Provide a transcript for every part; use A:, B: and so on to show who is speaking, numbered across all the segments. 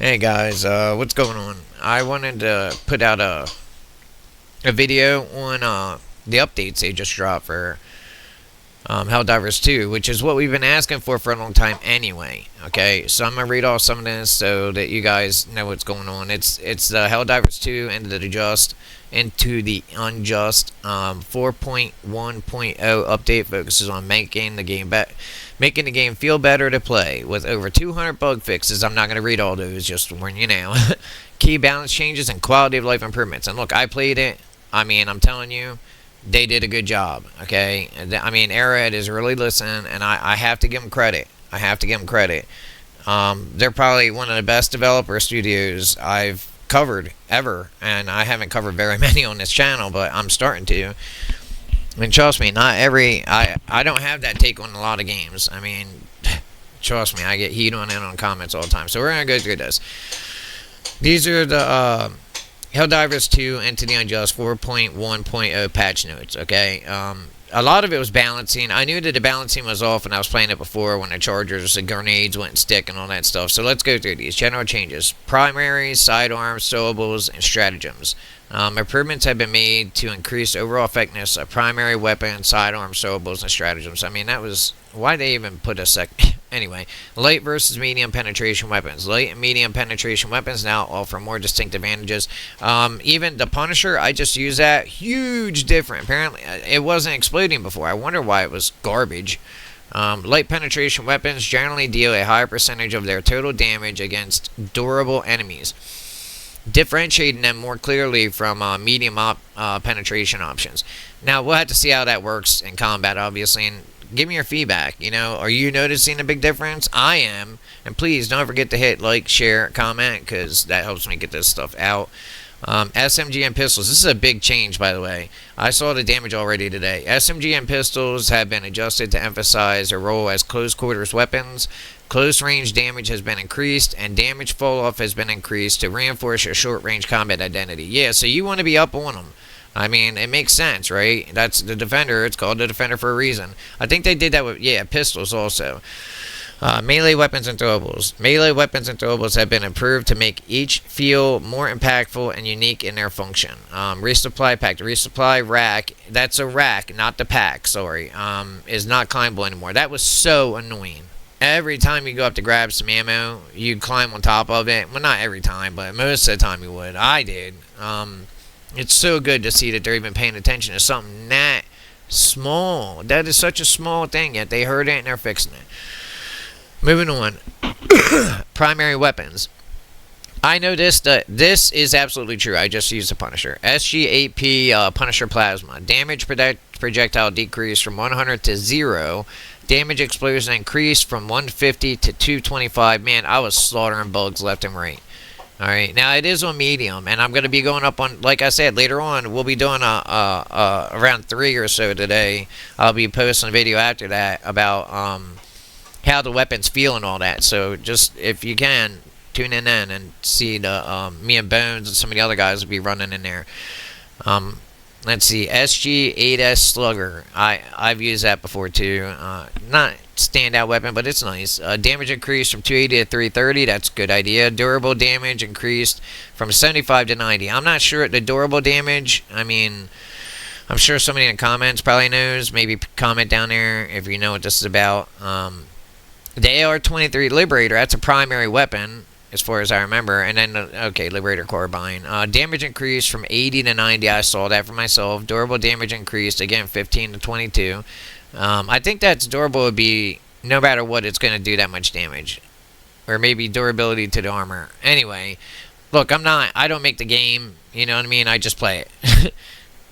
A: Hey guys, what's going on? I wanted to put out a video on the updates they just dropped for Helldivers 2, which is what we've been asking for a long time anyway. Okay, so I'm gonna read off some of this so that you guys know what's going on. It's the Helldivers 2 Into the Unjust 4.1.0 update focuses on making the game feel better to play with over 200 bug fixes. I'm not gonna read all those, just to warn you now. Key balance changes and quality of life improvements. And look, I played it. I mean, I'm telling you, they did a good job. Okay, I mean, Arrowhead is really listening, and I have to give them credit. I have to give them credit. They're probably one of the best developer studios I've covered ever, and I haven't covered very many on this channel, but I'm starting to. I mean, trust me, not every I don't have that take on a lot of games. I mean, trust me, I get heat on it on comments all the time. So we're gonna go through this. These are the Helldivers 2 Into the Unjust 4.1.0 patch notes, okay? A lot of it was balancing. I knew that the balancing was off when I was playing it before, when the chargers and grenades wouldn't stick and all that stuff. So let's go through these. General changes. Primaries, sidearms, syllables, and stratagems. Improvements have been made to increase overall effectiveness of primary weapons, sidearms, syllables, and stratagems. I mean, that was... why they even put a sec... Anyway, light versus medium penetration weapons. Light and medium penetration weapons now offer more distinct advantages. Even the Punisher, I just used that. Huge difference. Apparently, it wasn't exploding before. I wonder why it was garbage. Light penetration weapons generally deal a higher percentage of their total damage against durable enemies, differentiating them more clearly from medium penetration options. Now, we'll have to see how that works in combat, obviously, and give me your feedback. You know, are you noticing a big difference? I am. And please don't forget to hit like, share, comment, because that helps me get this stuff out. SMG and pistols. This is a big change, by the way. I saw the damage already today. SMG and pistols have been adjusted to emphasize their role as close quarters weapons. Close range damage has been increased, and damage fall off has been increased to reinforce your short range combat identity. Yeah, so you want to be up on them. I mean, it makes sense, right? That's the Defender. It's called the Defender for a reason. I think they did that with, yeah, pistols also. Melee weapons and throwables. Melee weapons and throwables have been improved to make each feel more impactful and unique in their function. Resupply pack. The resupply rack, that's a rack, not the pack, sorry, is not climbable anymore. That was so annoying. Every time you go up to grab some ammo, you'd climb on top of it. Well, not every time, but most of the time you would. I did. It's so good to see that they're even paying attention to something that small. That is such a small thing, yet they heard it and they're fixing it. Moving on. Primary weapons. I know this is absolutely true. I just used the Punisher. SG8P Punisher Plasma. Damage projectile decreased from 100 to 0. Damage explosion increased from 150 to 225. Man, I was slaughtering bugs left and right. Alright, now it is on medium, and I'm going to be going up on, like I said, later on, we'll be doing around 3 or so today. I'll be posting a video after that about how the weapons feel and all that. So just, if you can, tune in and see the, me and Bones and some of the other guys will be running in there. Let's see, SG8S Slugger. I've used that before too. Not standout weapon, but it's nice. Damage increased from 280 to 330. That's a good idea. Durable damage increased from 75 to 90. I'm not sure the durable damage. I mean, I'm sure somebody in the comments probably knows. Maybe comment down there if you know what this is about. The AR-23 Liberator, that's a primary weapon, as far as I remember. And then, okay, Liberator Carbine. Damage increased from 80 to 90. I saw that for myself. Durable damage increased, again, 15 to 22. I think that's durable would be, no matter what, it's going to do that much damage. Or maybe durability to the armor. Anyway, look, I don't make the game, you know what I mean? I just play it.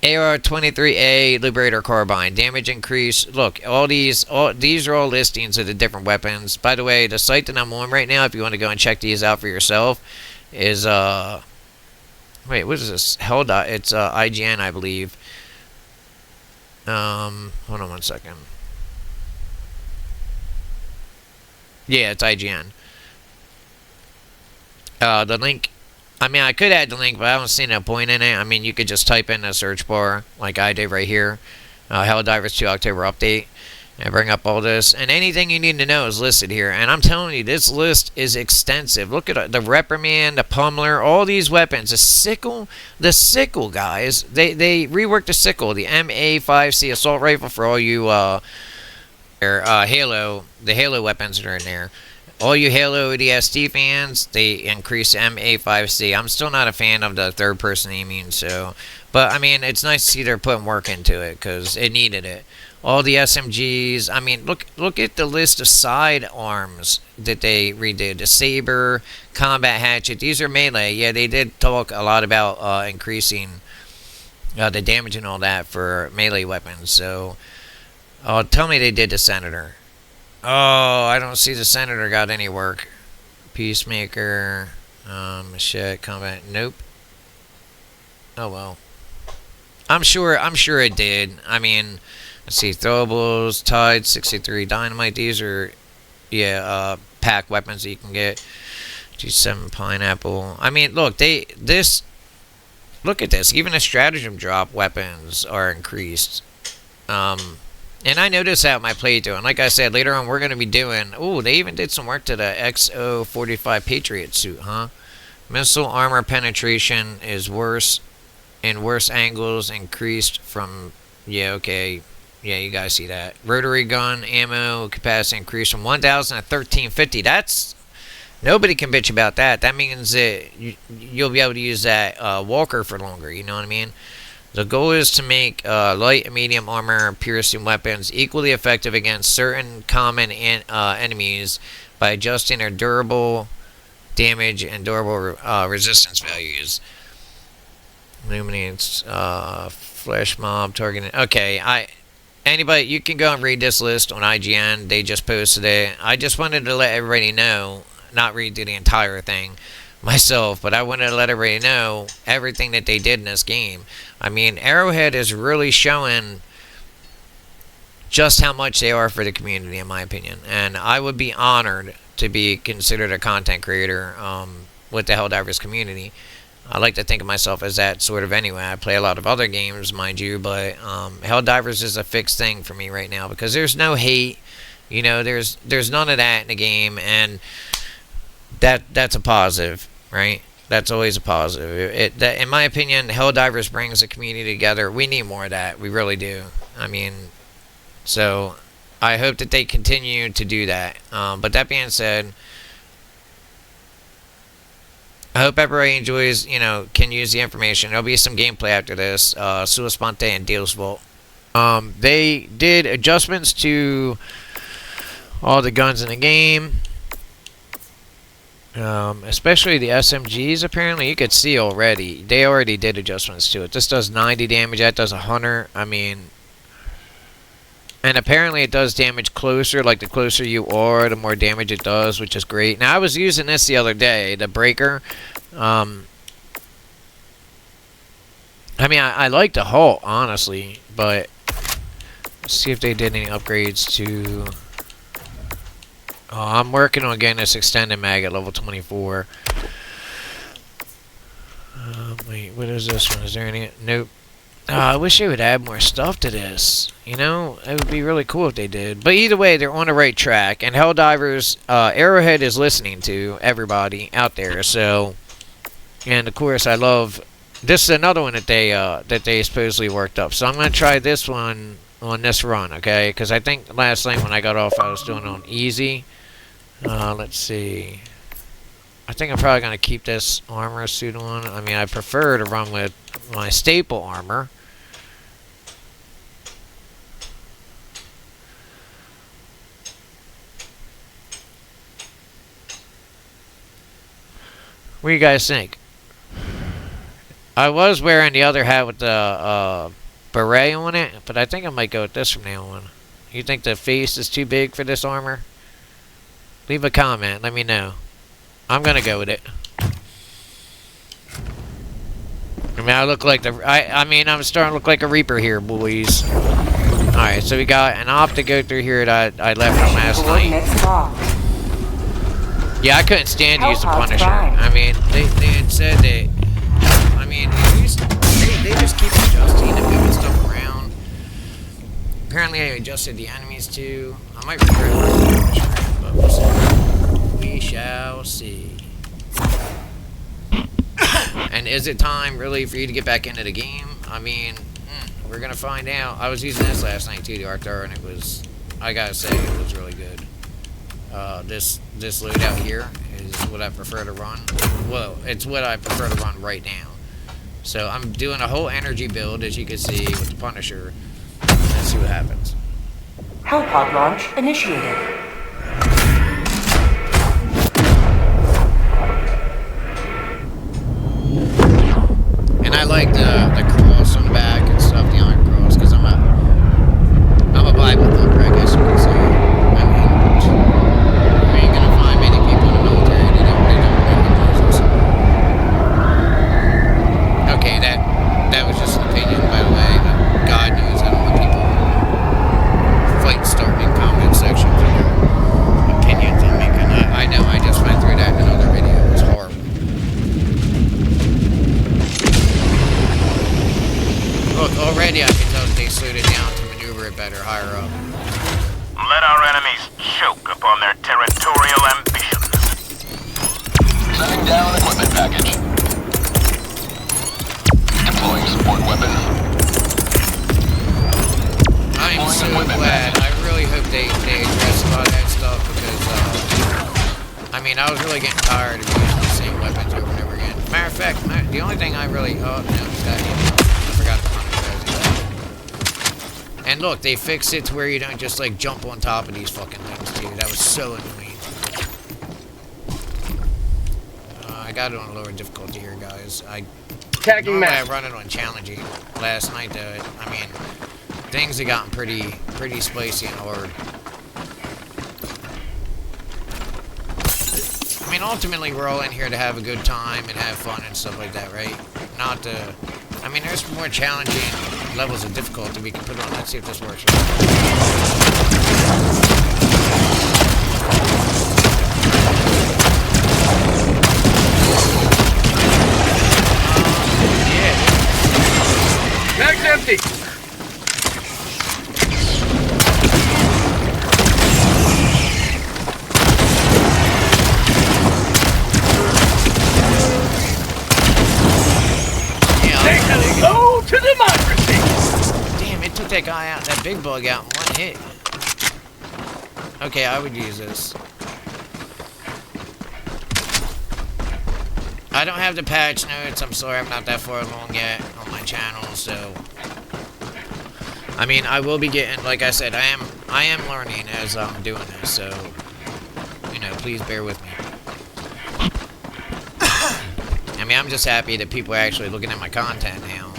A: AR-23A Liberator Carbine. Damage increase. Look, these are all listings of the different weapons. By the way, the site that I'm on right now, if you want to go and check these out for yourself, is, wait, what is this? It's, IGN, I believe. Hold on one second. Yeah, it's IGN. The link, I mean, I could add the link, but I don't see no point in it. I mean, you could just type in a search bar, like I did right here. Helldivers 2 October update. I bring up all this, and anything you need to know is listed here. And I'm telling you, this list is extensive. Look at the reprimand, the pummeler, all these weapons. The sickle, guys. They reworked the sickle, the MA5C assault rifle for all you Halo, the Halo weapons that are in there. All you Halo ODST fans, they increased MA5C. I'm still not a fan of the third-person aiming, so, but I mean, it's nice to see they're putting work into it because it needed it. All the SMGs. I mean, look at the list of sidearms that they redid. The saber, combat hatchet. These are melee. Yeah, they did talk a lot about increasing the damage and all that for melee weapons. So, tell me they did the Senator. Oh, I don't see the Senator got any work. Peacemaker. Shit. Combat. Nope. Oh well. I'm sure it did. I mean. Let's see, throwables, Tide, 63 dynamite. These are, yeah, pack weapons that you can get. G7 pineapple. I mean, look, look at this. Even the stratagem drop weapons are increased. And I noticed that in my playthrough. And like I said, later on we're going to be doing, oh, they even did some work to the XO45 Patriot suit, huh? Missile armor penetration is worse, in worse angles, increased from, yeah, okay. Yeah, you guys see that. Rotary gun ammo capacity increased from 1,000 to 1,350. That's, nobody can bitch about that. That means that you'll be able to use that Walker for longer. You know what I mean? The goal is to make light and medium armor piercing weapons equally effective against certain common enemies by adjusting their durable damage and durable resistance values. Illuminates flesh mob targeting. Okay, anybody, you can go and read this list on IGN. They just posted it. I just wanted to let everybody know, not read through the entire thing myself, but I wanted to let everybody know everything that they did in this game. I mean, Arrowhead is really showing just how much they are for the community, in my opinion. And I would be honored to be considered a content creator with the Helldivers community. I like to think of myself as that sort of anyway. I play a lot of other games, mind you, but Helldivers is a fixed thing for me right now because there's no hate. You know, there's none of that in the game, and that's a positive, right? That's always a positive. In my opinion, Helldivers brings the community together. We need more of that. We really do. I mean, so I hope that they continue to do that. But that being said, I hope everybody enjoys, can use the information. There'll be some gameplay after this. Sua Sponte Deus VULT. They did adjustments to all the guns in the game. Especially the SMGs, apparently. You could see already. They already did adjustments to it. This does 90 damage. That does 100. I mean... And apparently it does damage closer. Like, the closer you are, the more damage it does, which is great. Now, I was using this the other day, the Breaker. I mean, I like the Halt, honestly. But, let's see if they did any upgrades to... I'm working on getting this extended mag at level 24. Wait, what is this one? Is there any... Nope. I wish they would add more stuff to this. It would be really cool if they did. But either way, they're on the right track. And Helldivers, Arrowhead is listening to everybody out there. So, and of course, I love... This is another one that they supposedly worked up. So I'm going to try this one on this run, okay? Because I think last night when I got off, I was doing it on easy. Let's see. I think I'm probably going to keep this armor suit on. I mean, I prefer to run with my staple armor. What do you guys think? I was wearing the other hat with the beret on it, but I think I might go with this from now on. You think the face is too big for this armor? Leave a comment. Let me know. I'm gonna go with it. I mean, I look like the... I mean, I'm starting to look like a Reaper here, boys. Alright, so we got an op to go through here that I left from last night. Yeah, I couldn't stand to use the Punisher. I mean, they had said that... I mean, they just keep adjusting and moving stuff around. Apparently I adjusted the enemies too. I might regret it, but we'll see. We shall see. And is it time really for you to get back into the game? I mean, we're gonna find out. I was using this last night too, the Arctur, and it was, I gotta say, it was really good. This loadout here is what I prefer to run. Well, it's what I prefer to run right now. So I'm doing a whole energy build, as you can see, with the Punisher. Let's see what happens.
B: Helipod launch initiated.
A: And I like the cross on the back and stuff, the iron cross, because I'm a Bible thumper, I guess you could say. I mean, you ain't gonna find many people in the military that don't believe in Jesus. Okay, that was just an opinion, by the way. God knows I don't want people fight starting in comment sections with their opinions on me. And I know, I just went through that in another video. It was horrible. Look, already I can tell that they slowed it down to maneuver it better higher up.
C: Let our enemies choke upon their territorial ambitions.
D: Sending down equipment package. Deploying support weapon.
A: I am so glad. I really hope they address a lot of that stuff because, I mean, I was really getting tired of using the same weapons over and over again. Matter of fact, the only thing I really... Oh, no, that I forgot to punish those. And look, they fixed it to where you don't just, like, jump on top of these fucking things, too. That was so annoying. I got it on lower difficulty here, guys.
E: Tagging
A: I
E: map.
A: run it on challenging last night, though. I mean, things have gotten pretty spicy and hard. I mean, ultimately, we're all in here to have a good time and have fun and stuff like that, right? Not to... I mean, there's more challenging levels of difficulty we can put on. Let's see if this works.
E: Yeah. Mag's empty. Say hello to democracy.
A: Damn, it took that guy out, that big bug out in one hit. Okay, I would use this. I don't have the patch notes. I'm sorry, I'm not that far along yet on my channel, so... I mean, I will be getting, like I said, I am learning as I'm doing this, so... You know, please bear with me. I mean, I'm just happy that people are actually looking at my content now.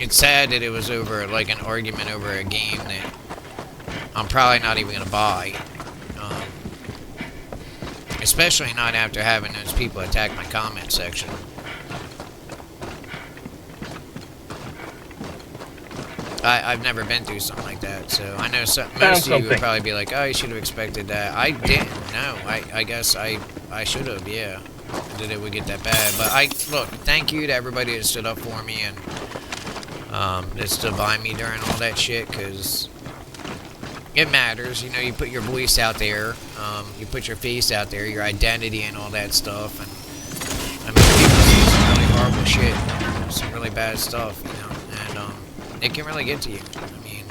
A: It's sad that it was over, like, an argument over a game that I'm probably not even gonna buy. Especially not after having those people attack my comment section. I've never been through something like that, so I know most of you would probably be like, oh, you should have expected that. I didn't know. I guess I should have, yeah, that it would get that bad. But look, thank you to everybody that stood up for me and that stood by me during all that shit, because it matters. You know, you put your voice out there, you put your face out there, your identity and all that stuff. And I mean, people see some really horrible shit, some really bad stuff, you know, and it can really get to you. I mean,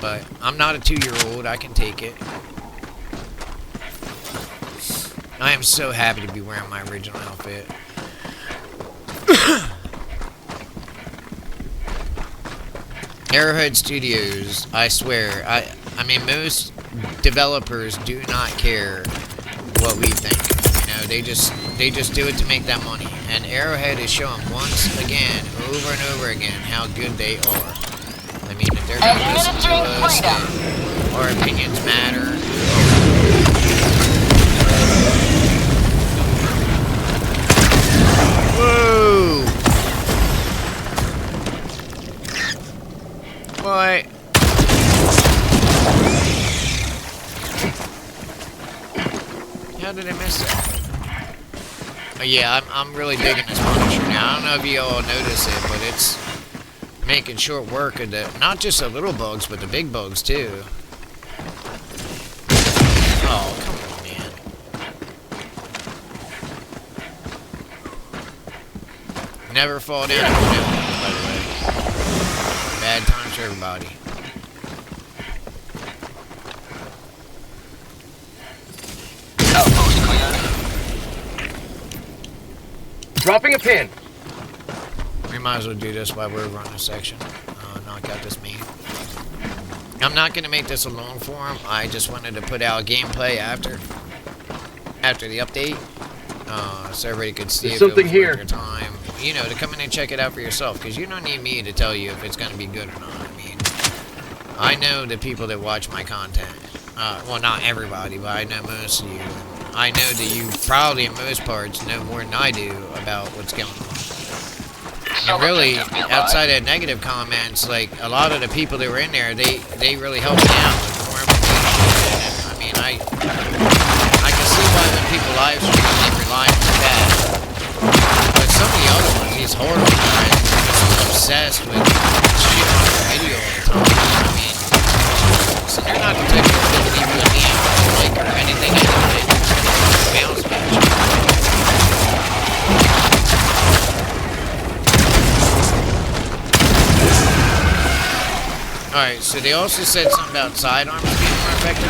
A: but I'm not a 2-year-old. I can take it. I am so happy to be wearing my original outfit. Arrowhead Studios, I swear, I mean, most developers do not care what we think. You know, they just do it to make that money. And Arrowhead is showing once again, over and over again, how good they are. I mean, if they're going to listen to us, and our opinions matter. Whoa! What? How did I miss that? Oh yeah, I'm really digging this Punisher Now, I don't know if you all notice it, but it's making short work of the, not just the little bugs, but the big bugs too. Oh, come on, man. Never fall down and go down, by the way. Bad times for everybody.
D: Outpost cleared.
E: Dropping a pin.
A: We might as well do this while we're running this section. Knock out this main. I'm not going to make this a long form. I just wanted to put out gameplay after the update. So everybody could see
E: There's
A: if it
E: something
A: was
E: here.
A: worth your time. You know, to come in and check it out for yourself. Because you don't need me to tell you if it's going to be good or not. I mean, I know the people that watch my content. Well, not everybody, but I know most of you. I know that you probably, in most parts, know more than I do about what's going on. And really, outside of negative comments, like, a lot of the people that were in there, they really helped me out with more information. And, I mean, I can see why when people live stream, they rely on that. But some of the other ones, these horrible guys, are just obsessed with shit on the video all the time. I mean, so they're not the type of people that even me like, or anything I do that bounce back. Alright, so they also said something about sidearms being more effective.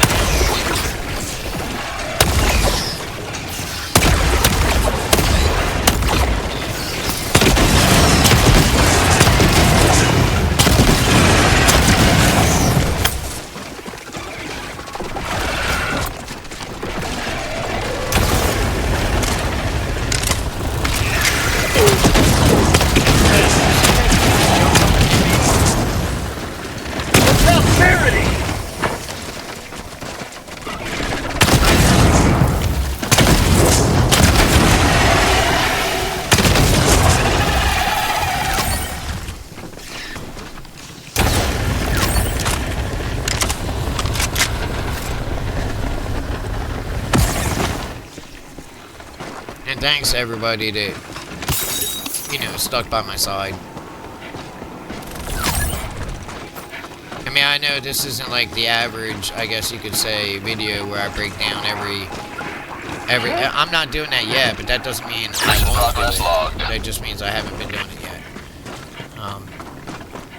E: Prosperity.
A: And thanks to everybody that, you know, stuck by my side. I mean, I know this isn't like the average, I guess you could say, video where I break down every. I'm not doing that yet, but that doesn't mean I won't do it. That just means I haven't been doing it yet.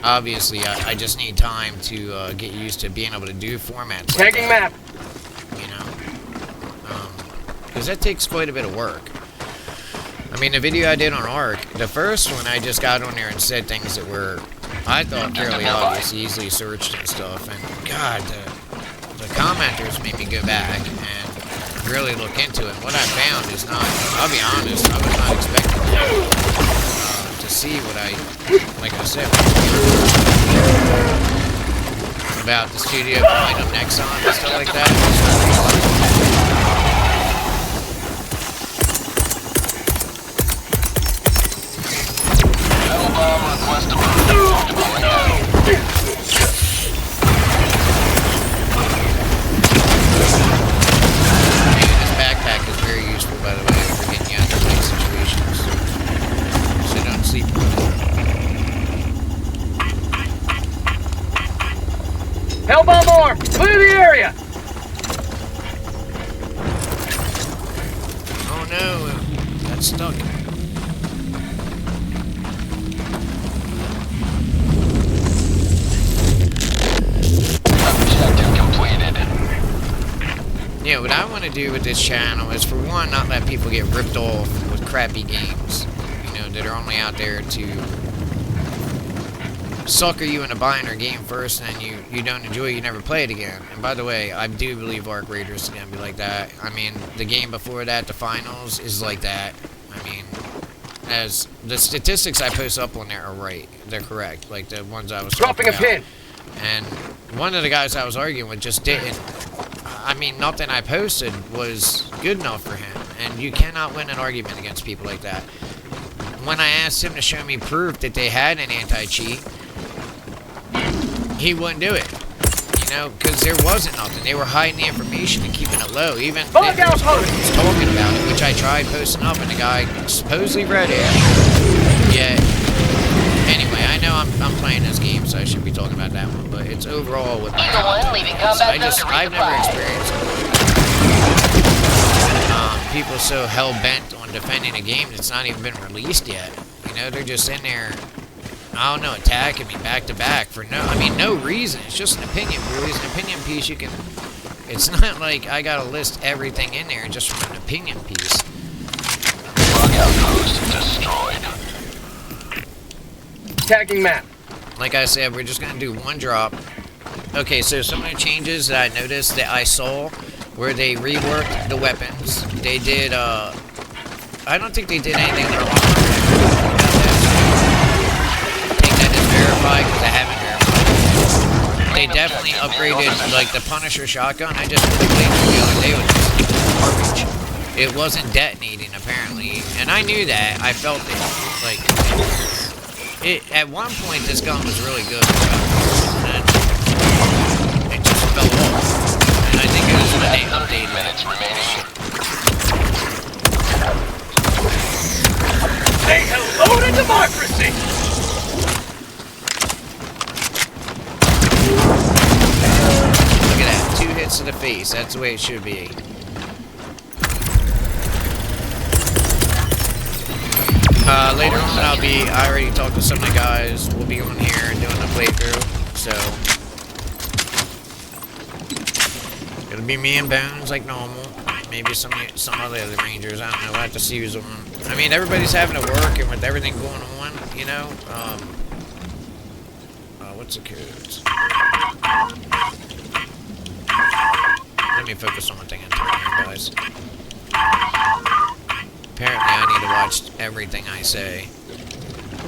A: Obviously, I just need time to get used to being able to do formats.
E: Tagging
A: like that,
E: map.
A: you know, because that takes quite a bit of work. I mean, the video I did on ARC, the first one, I just got on there and said things that were, I thought, fairly obvious, easily searched and stuff. And God, the commenters made me go back and really look into it. What I found is not, I'll be honest, I was not expecting to see what I, like I said, about the studio behind them Nexon and stuff like that.
D: Request approved. Deploying now.
A: This backpack is very useful, by the way, for getting you out of tight situations. So don't sleep on it.
E: Hellbomb arm. Clear the area.
A: Oh no, got stuck.
D: Objective completed.
A: Yeah, what I want to do with this channel is, for one, not let people get ripped off with crappy games, you know, that are only out there to sucker you into buying their game first, and then you don't enjoy it, you never play it again. And by the way, I do believe Arc Raiders is going to be like that. I mean, the game before that, the finals, is like that. I mean, as the statistics I post up on there are right. They're correct, like the ones I was
E: Dropping a
A: talking about.
E: pin.
A: And one of the guys I was arguing with just didn't. I mean, nothing I posted was good enough for him. And you cannot win an argument against people like that. When I asked him to show me proof that they had an anti-cheat, he wouldn't do it. You know, because there wasn't nothing. They were hiding the information and keeping it low. Even
E: Bug
A: there was
E: outpost.
A: was talking about it, which I tried posting up, and the guy supposedly read it. yet. Anyway, I know I'm playing this game, so I should be talking about that one. But it's overall with my
D: Eagle 1 leaving combat zone to
A: I've never
D: resupply.
A: experienced people so hell bent on defending a game that's not even been released yet. You know, they're just in there, I don't know, attacking me back to back for no reason. It's just an opinion, really. It's an opinion piece. You can. It's not like I gotta list everything in there just from an opinion piece.
D: Bug outpost destroyed.
E: Tagging map.
A: Like I said, we're just gonna do one drop. Okay, so some of the changes that I noticed that I saw where they reworked the weapons. They did, I don't think they did anything with our armor. Take that as verified because I haven't verified. They definitely upgraded, like, the Punisher shotgun. I just really played it the other day with garbage. It wasn't detonating, apparently. And I knew that. I felt it. Like, at one point, this gun was really good. And it just fell off. And I think it was when they updated it.
D: Minutes remaining.
E: Say hello to democracy!
A: Look at that. 2 hits to the face. That's the way it should be. Later on, I already talked to some of the guys. We'll be on here and doing the playthrough. So, it'll be me and Bones like normal. Maybe some other Rangers. I don't know. We'll have to see who's on. I mean, everybody's having to work, and with everything going on, you know. What's the codes? Let me focus on one thing at a time, guys. Apparently, I need to watch everything I say,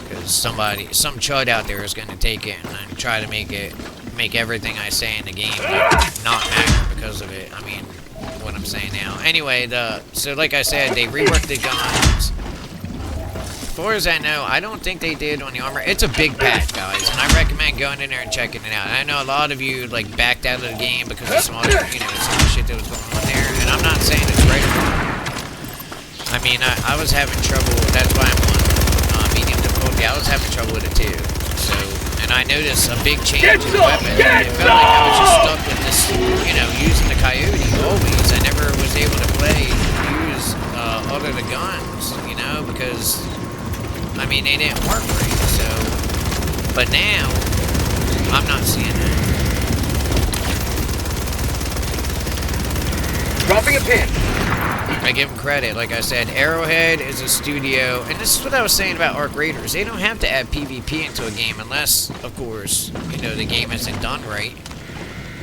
A: because some chud out there is going to take it and try to make everything I say in the game not matter because of it. I mean, what I'm saying now. Anyway, so like I said, they reworked the guns. As far as I know, I don't think they did on the armor. It's a big patch, guys, and I recommend going in there and checking it out. And I know a lot of you like backed out of the game because of some other, some of the shit that was going on there. And I'm not saying it's right or wrong. I mean, I was having trouble. That's why I'm on medium difficulty. I was having trouble with it too. So, and I noticed a big change in the weapon. It felt like I was just stuck with this, using the coyote always. I never was able to use other the guns, because I mean they didn't work right. So, but now I'm not seeing that.
E: Dropping a pin.
A: I give them credit. Like I said, Arrowhead is a studio, and this is what I was saying about Arc Raiders. They don't have to add PvP into a game unless, of course, the game isn't done right.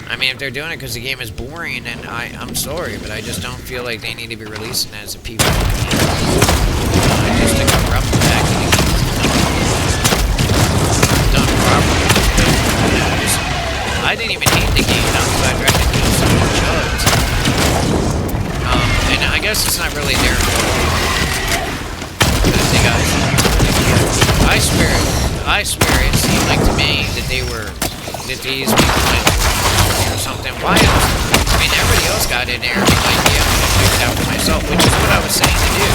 A: I mean, if they're doing it because the game is boring, then I'm sorry, but I just don't feel like they need to be releasing it as a PvP game. Just to corrupt the fact that the game's done properly. I didn't even hate the game. I'm glad I tried to kill some of the chuds. And I guess it's not really their fault. Because they got I swear it seemed like to me that these people went or something. Why else? I mean, everybody else got in there and like, yeah, I'm gonna figure it out for myself, which is what I was saying to do.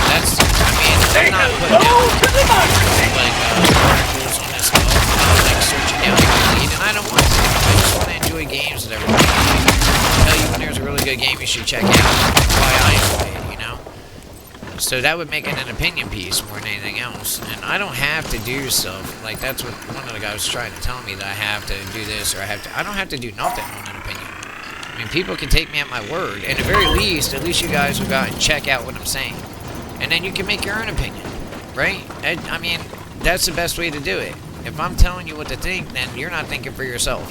A: That's, I mean, I'm not putting out, like, articles on this stuff. I'm like searching down the lead, and I don't want to. I just want to enjoy games that everybody tell you when there's a really good game you should check out. That's why I enjoy it, So that would make it an opinion piece more than anything else. And I don't have to do stuff. Like, that's what one of the guys was trying to tell me, that I have to do this or I don't have to do nothing on an opinion. I mean, people can take me at my word. And at the very least, at least you guys will go out and check out what I'm saying. And then you can make your own opinion, right? I mean, that's the best way to do it. If I'm telling you what to think, then you're not thinking for yourself.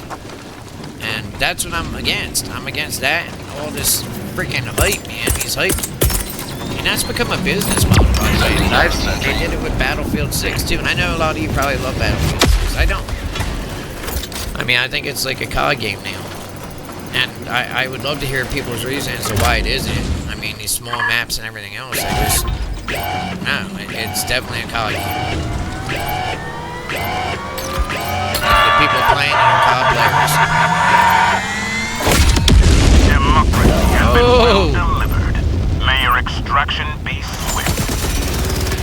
A: And that's what I'm against. I'm against that and all this freaking hype, man. These hype. And that's become a business model, by the way. They did it with Battlefield 6, too. And I know a lot of you probably love Battlefield 6. I don't. I mean, I think it's like a COD game now. And I would love to hear people's reasons as to why it isn't. I mean, these small maps and everything else. No, it's definitely a COD game. The people playing it are COD players.
C: Democracy has been well
A: Oh!
C: delivered. May your extraction be swift.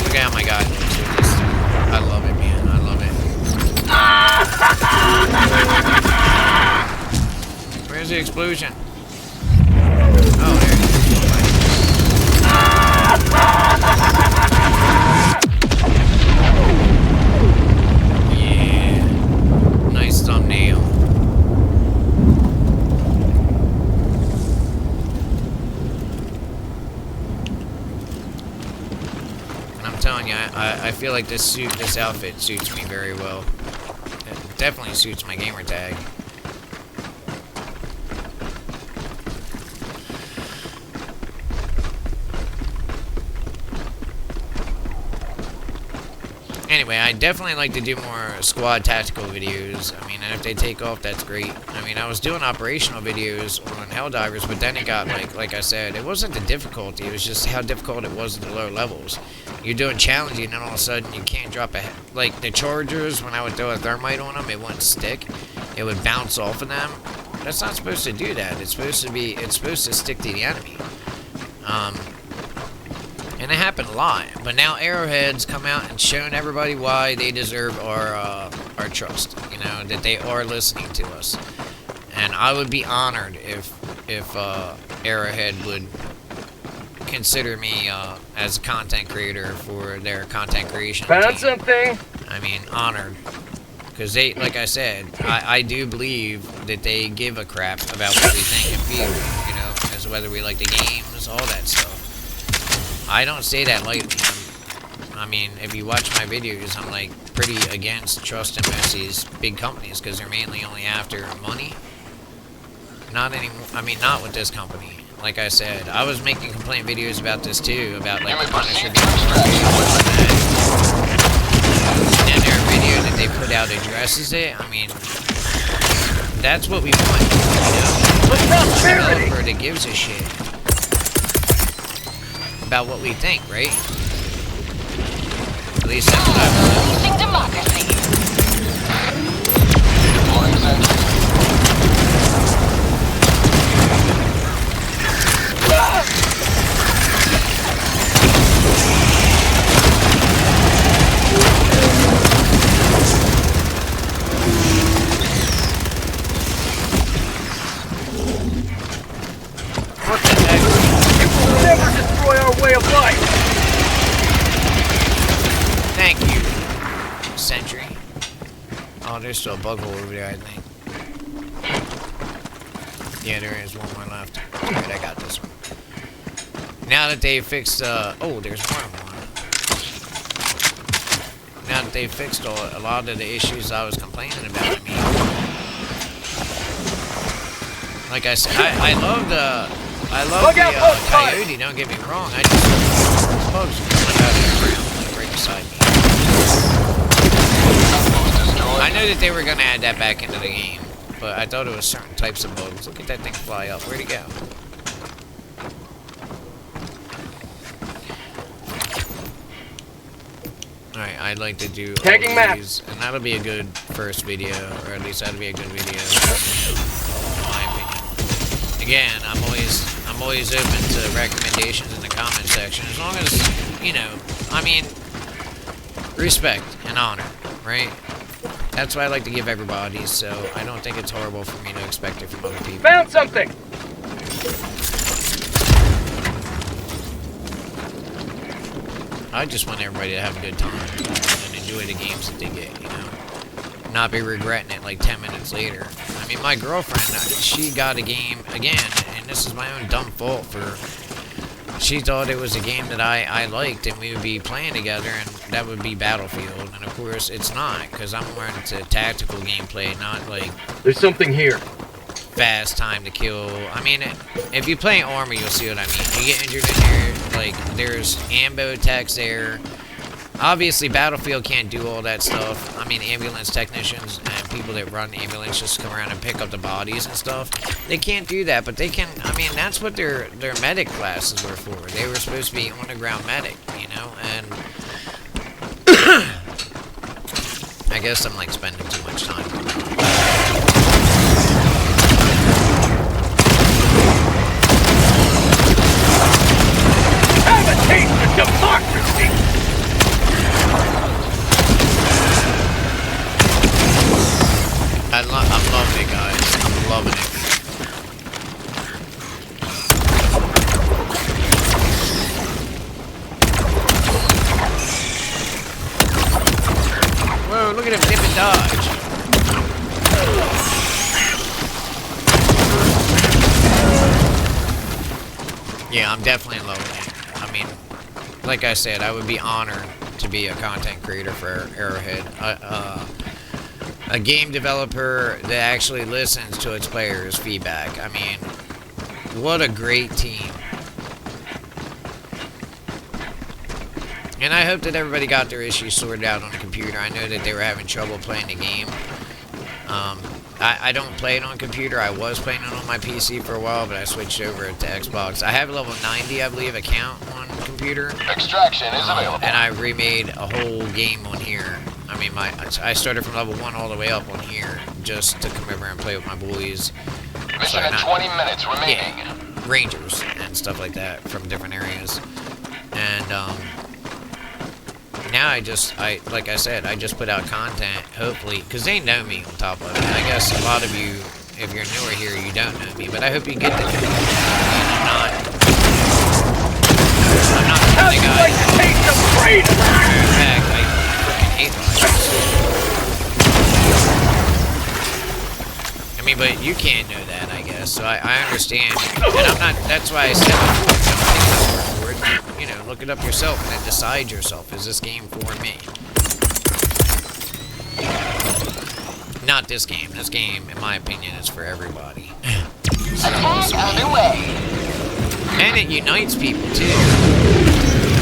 A: Look at how my guy looks. the explosion? Oh, there it is. Yeah. Nice thumbnail. And I'm telling you, I feel like this outfit suits me very well. It definitely suits my gamer tag. Anyway, I definitely like to do more squad tactical videos. I mean, if they take off, that's great. I mean, I was doing operational videos on Helldivers, but then it got, like I said, it wasn't the difficulty, it was just how difficult it was at the low levels. You're doing challenging, and all of a sudden, you can't drop like, the chargers, when I would throw a thermite on them, it wouldn't stick. It would bounce off of them. That's not supposed to do that. It's supposed to stick to the enemy. And it happened a lot, but now Arrowhead's come out and shown everybody why they deserve our trust. You know, that they are listening to us, and I would be honored if Arrowhead would consider me as a content creator for their content creation
E: Found
A: team.
E: something.
A: I mean, honored, because they, like I said, I do believe that they give a crap about what we think and feel. You know, as whether we like the games, all that stuff. I don't say that lightly. I mean, if you watch my videos, I'm like pretty against trusting most of these big companies because they're mainly only after money. Not anymore. I mean, not with this company. Like I said, I was making complaint videos about this too, about like the Punisher being and then their video that they put out addresses it. I mean, that's what we want. You know, a developer that gives a shit about what we think, right? At least that's what I believe.
D: Democracy.
A: What the heck?
E: It will never destroy our way of life.
A: Thank you, Sentry. Oh, there's still a bug hole over there, I think. Yeah, there is one more left. Alright, I got this one. Now that they fixed, oh, there's more. Now that they fixed a lot of the issues I was complaining about, I mean, like I said, I love the coyote, don't get me wrong. I just, bugs are coming out of the ground, like right beside me. I know that they were going to add that back into the game, but I thought it was certain types of bugs. Look at that thing fly up. Where'd it go? Alright, I'd like to do
E: Tagging
A: all these, and that'll be a good first video, or at least that'll be a good video, in my opinion. Again, I'm always open to recommendations in the comment section, as long as, you know, I mean, respect and honor, right? That's what I like to give everybody, so I don't think it's horrible for me to expect it from other people.
E: Found something.
A: I just want everybody to have a good time and enjoy the games that they get, you know? Not be regretting it like 10 minutes later. I mean, my girlfriend, she got a game again, and this is my own dumb fault for... She thought it was a game that I liked and we would be playing together, and that would be Battlefield. And of course, it's not, because I'm more into tactical gameplay, not like
E: There's something here.
A: fast time to kill. I mean, if you play Army, you'll see what I mean. You get injured in there, like, there's ambo techs there. Obviously, Battlefield can't do all that stuff. I mean, ambulance technicians and people that run ambulance just come around and pick up the bodies and stuff. They can't do that, but they can. I mean, that's what their medic classes were for. They were supposed to be on-the-ground medic, you know. And I guess I'm like spending too much time.
E: Have a taste of democracy.
A: I'm loving it, guys. I'm loving it. dodge. Yeah, I'm definitely leveling. I mean, like I said, I would be honored to be a content creator for Arrowhead. A game developer that actually listens to its players' feedback. I mean, what a great team. And I hope that everybody got their issues sorted out on the computer. I know that they were having trouble playing the game. I don't play it on computer. I was playing it on my PC for a while, but I switched over to Xbox. I have a level 90, I believe, account on computer.
D: Extraction is available.
A: And I remade a whole game on here. I mean, I started from level 1 all the way up on here just to come over and play with my boys.
D: Mission at 20 minutes remaining.
A: Yeah, rangers and stuff like that from different areas. And now like I said, I just put out content, hopefully, because they know me on top of it. I guess a lot of you, if you're newer here, you don't know me, but I hope you get to know me. I'm not the kind of guy who attack like freaking hate lives. I mean, but you can't know that, I guess, so I understand. And I'm not, that's why I said before, don't take my word for it. You know, look it up yourself and then decide yourself, is this game for me? Not this game. This game, in my opinion, is for everybody.
D: Attack underway.
A: And it unites people, too. I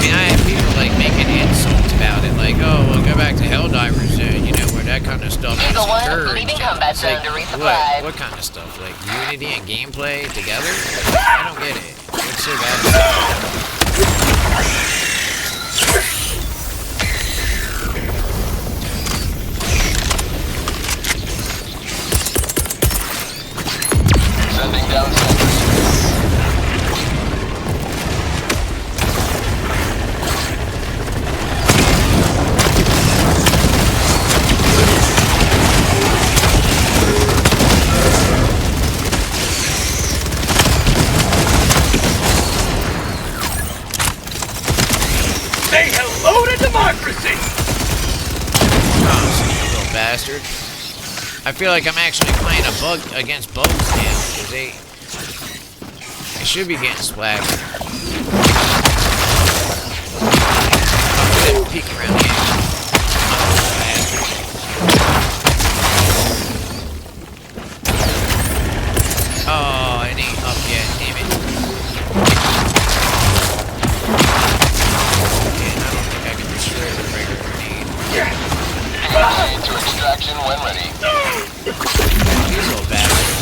A: mean, I have people, like, making insults about it, like, oh, well, go back to Helldivers Zone, you know, where that kind of stuff is encouraged.
D: Leaving combat zone to resupply.
A: What kind of stuff? Like, unity and gameplay together? I don't get it. What's so bad about it?
D: Sending down sentry.
E: Say hello to democracy!
A: Oh, you little bastard. I feel like I'm actually playing against bugs now, because they should be getting splattered. I'm gonna peek around the edge. Oh, it ain't up yet, damn it. I don't think I can destroy it with a regular grenade.
D: Proceed to extraction when ready.
A: These little bastards.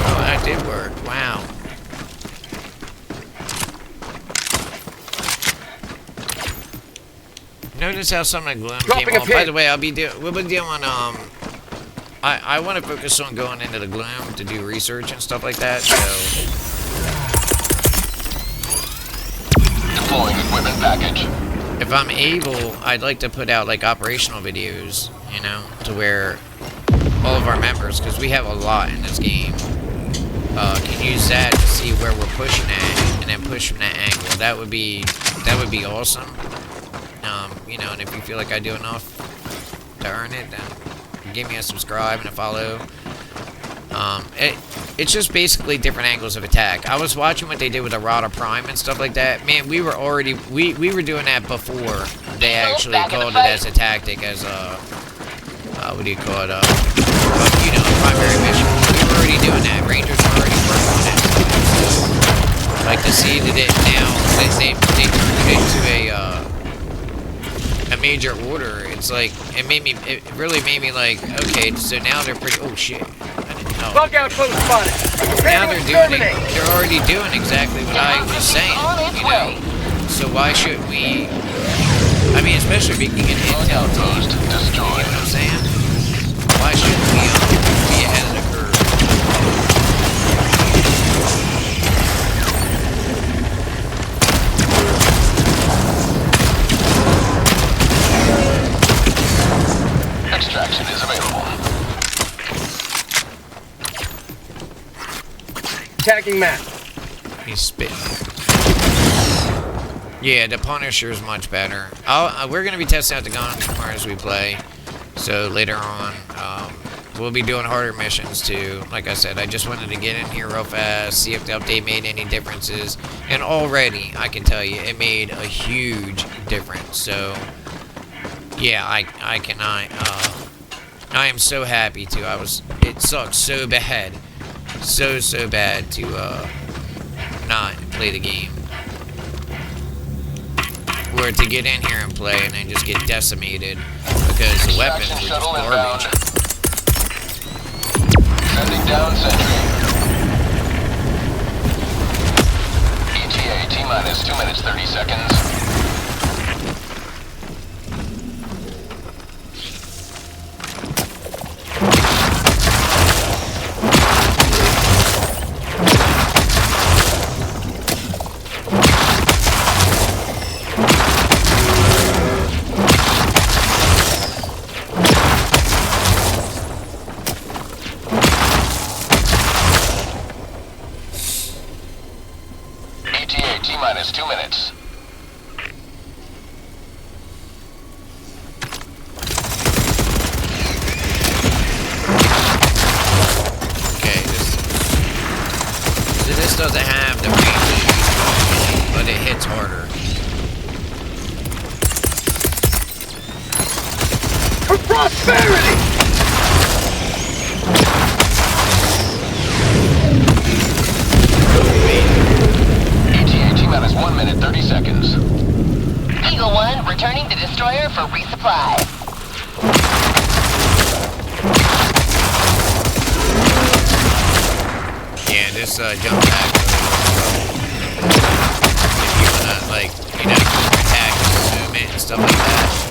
A: Oh, that did work. Wow. Notice how some of the gloom
E: Dropping
A: came
E: a
A: off.
E: pin.
A: By the way, we'll be doing I want to focus on going into the gloom to do research and stuff like that. So
D: Deploying equipment package.
A: if I'm able, I'd like to put out like operational videos, you know, to where all of our members, because we have a lot in this game, can use that to see where we're pushing at and then push from that angle. That would be awesome. You know, and if you feel like I do enough to earn it, then give me a subscribe and a follow. It's just basically different angles of attack. I was watching what they did with the Rada Prime and stuff like that. Man, we were already we were doing that before they actually called it as a tactic, as a what do you call it? You know, primary mission. We were already doing that. Rangers were already working on it. Like to see that it now that they turned it into a major order. It's like it really made me like, okay, so now they're pretty. Oh shit! I didn't know.
E: Bug outpost spotted.
A: Now they're already doing exactly what I was saying, you know. So why shouldn't we? I mean, especially if we can get intel team. You know what I'm saying? Why shouldn't we be ahead of the curve?
D: Extraction is available.
E: Tagging map.
A: He's spitting. Yeah, the Punisher is much better. We're going to be testing out the guns more as we play. So later on, we'll be doing harder missions too. Like I said, I just wanted to get in here real fast, see if the update made any differences. And already, I can tell you, it made a huge difference. So, yeah, I cannot. I am so happy too. It sucks so bad. So bad to not play the game. Or to get in here and play and then just get decimated because the weapons were just garbage.
D: Sending down sentry. ETA T-minus 2 minutes 30 seconds. ETA T-minus 2 minutes.
A: Okay, this doesn't have the range, but it hits harder.
E: For prosperity!
D: ETA T-minus 1 minute 30 seconds.
F: Eagle 1 returning to destroyer for resupply.
A: Yeah, this jump back. If you wanna, like, you know, attack movement and stuff like that.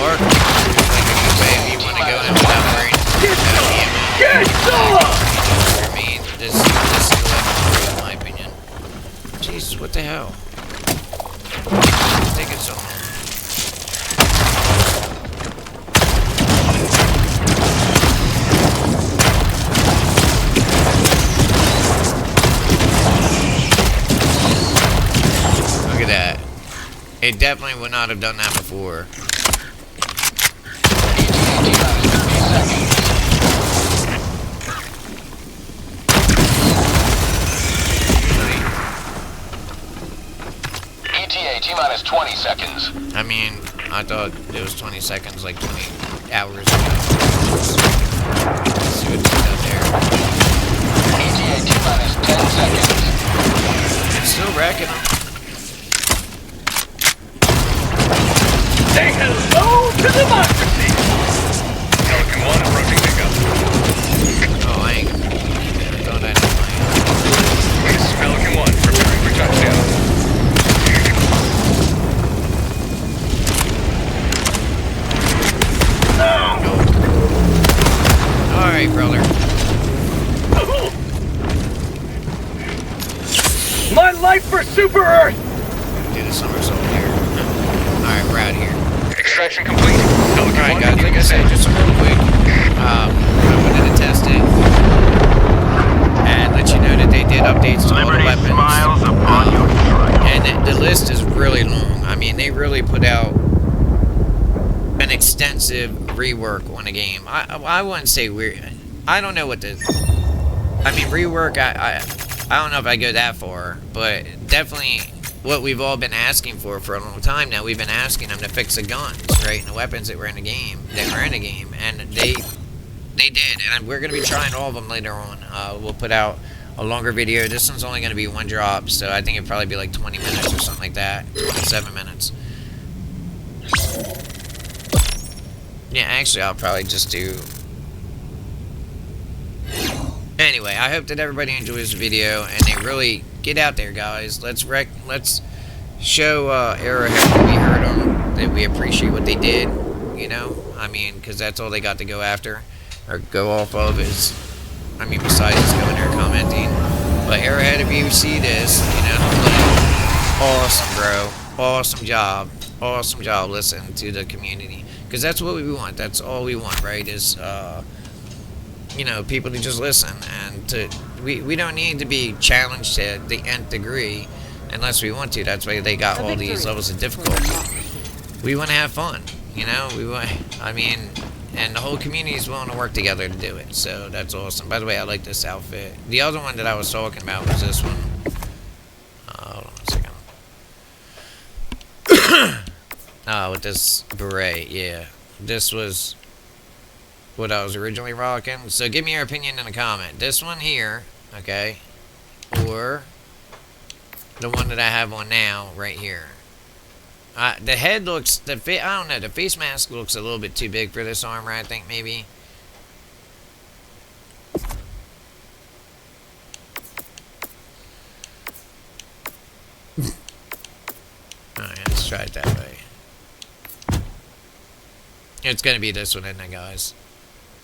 A: Arc, like if you want to go in without worrying about ammo.
E: Get some!
A: For me, this is the weapon for you, in my opinion. Jesus, what the hell? It's taking so long. Look at that. It definitely would not have done that before.
D: ETA T-minus 20 seconds.
A: I mean, I thought it was 20 seconds, like 20 hours ago. Let's see what's out there.
D: ETA T-minus 10 seconds.
A: It's still wrecking them.
E: Say hello to democracy! Pelican 1 approaching pickup.
A: Oh, I ain't. I thought I had my.
E: This is Pelican 1 preparing for touchdown.
A: Alright, brother.
E: My life for Super Earth!
A: Do the somersault here. Alright, we're out here.
E: Extraction complete.
A: Alright, guys, like I said, just real quick. I wanted to test it. And let you know that they did updates to all the
C: Liberty
A: weapons.
C: smiles upon your hero.
A: And the list is really long. I mean, they really put out an extensive rework on the game. I wouldn't say weird. I don't know what the. I mean, rework. I don't know if I go that far, but definitely what we've all been asking for a long time now. We've been asking them to fix the guns, right, and the weapons that were in the game. And they did, and we're gonna be trying all of them later on. We'll put out a longer video. This one's only gonna be one drop, so I think it'll probably be like 20 minutes or something like that. 27 minutes. Yeah, actually, I'll probably just do. Anyway, I hope that everybody enjoys the video, and they really get out there, guys. Let's show Arrowhead that we heard them, that we appreciate what they did. You know, I mean, because that's all they got to go after or go off of is, I mean, besides just going there commenting. But Arrowhead, if you see this, you know, awesome, bro, awesome job, awesome job listening to the community, because that's what we want. That's all we want, right? Is you know, people to just listen, and we don't need to be challenged to the nth degree unless we want to. That's why they got all these levels of difficulty. We want to have fun, you know. I mean, and the whole community is willing to work together to do it. So that's awesome. By the way, I like this outfit. The other one that I was talking about was this one. Hold on a second. With this beret, yeah. This was what I was originally rocking. So give me your opinion in the comment. This one here, okay, or the one that I have on now, right here. The head looks, I don't know, the face mask looks a little bit too big for this armor, I think, maybe. Alright, let's try it that way. It's gonna be this one, isn't it, guys?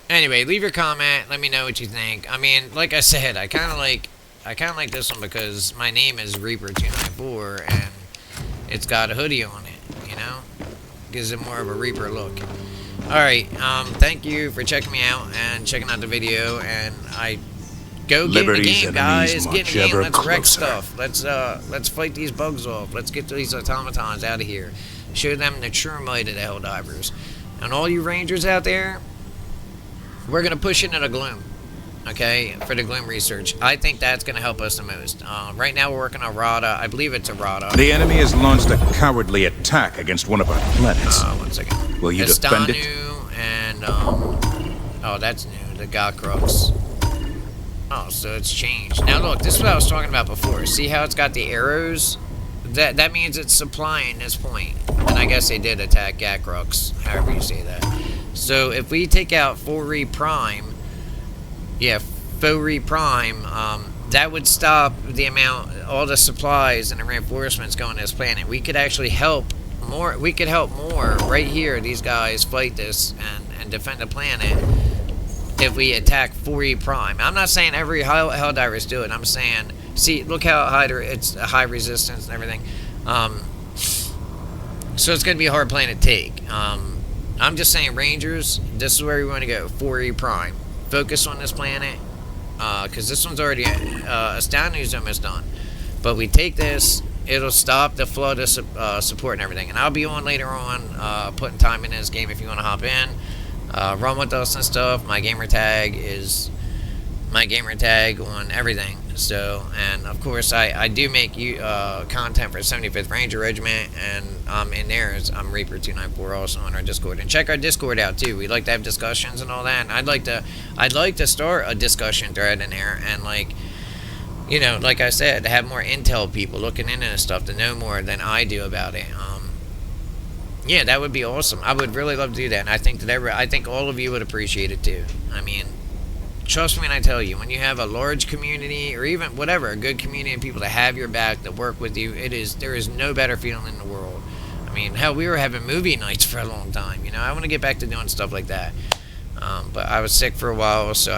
A: Anyway, leave your comment, let me know what you think. I mean, like I said, I kinda like this one because my name is Reaper294 and it's got a hoodie on it, you know? Gives it more of a Reaper look. Alright, thank you for checking me out and checking out the video, and go get in the game, guys. Get in the game, let's wreck stuff. Let's fight these bugs off. Let's get these automatons out of here. Show them the true might of the Helldivers. And all you Rangers out there, we're gonna push into the Gloom. Okay, for the Gloom research. I think that's going to help us the most. Right now we're working on Rada. I believe it's a Rada.
G: The enemy has launched a cowardly attack against one of our planets.
A: One second.
G: Will you defend it?
A: And, oh, that's new. The Gockrux. Oh, so it's changed. Now look, this is what I was talking about before. See how it's got the arrows? That means it's supplying this point. And I guess they did attack Gockrux, however you say that. So if we take out Fori Prime, yeah, Fori Prime, that would stop the amount, all the supplies and the reinforcements going to this planet. We could actually help more. We could help more right here. These guys fight this and defend the planet if we attack Fori Prime. I'm not saying every Helldivers do it. I'm saying, see, look how high it's high resistance and everything. So it's going to be a hard planet to take. I'm just saying, Rangers, this is where we want to go. Fori Prime. Focus on this planet, because this one's already, Astounding is almost done. But we take this, it'll stop the flood of support and everything. And I'll be on later on, putting time in this game if you want to hop in. Run with us and stuff. My gamer tag is my gamer tag on everything. So, and of course, I do make content for 75th Ranger Regiment, and in there I'm Reaper294 also on our Discord. And check our Discord out too. We like to have discussions and all that. And I'd like to start a discussion thread in there, and like, you know, like I said, to have more intel people looking into this stuff to know more than I do about it. Yeah, that would be awesome. I would really love to do that, and I think I think all of you would appreciate it too. I mean, trust me when I tell you, when you have a large community, or even whatever, a good community of people that have your back, that work with you, there is no better feeling in the world. I mean, hell, we were having movie nights for a long time, you know. I want to get back to doing stuff like that. But I was sick for a while, so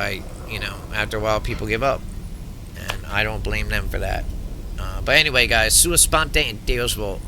A: after a while, people give up. And I don't blame them for that. But anyway, guys, Sua Sponte Deus VULT.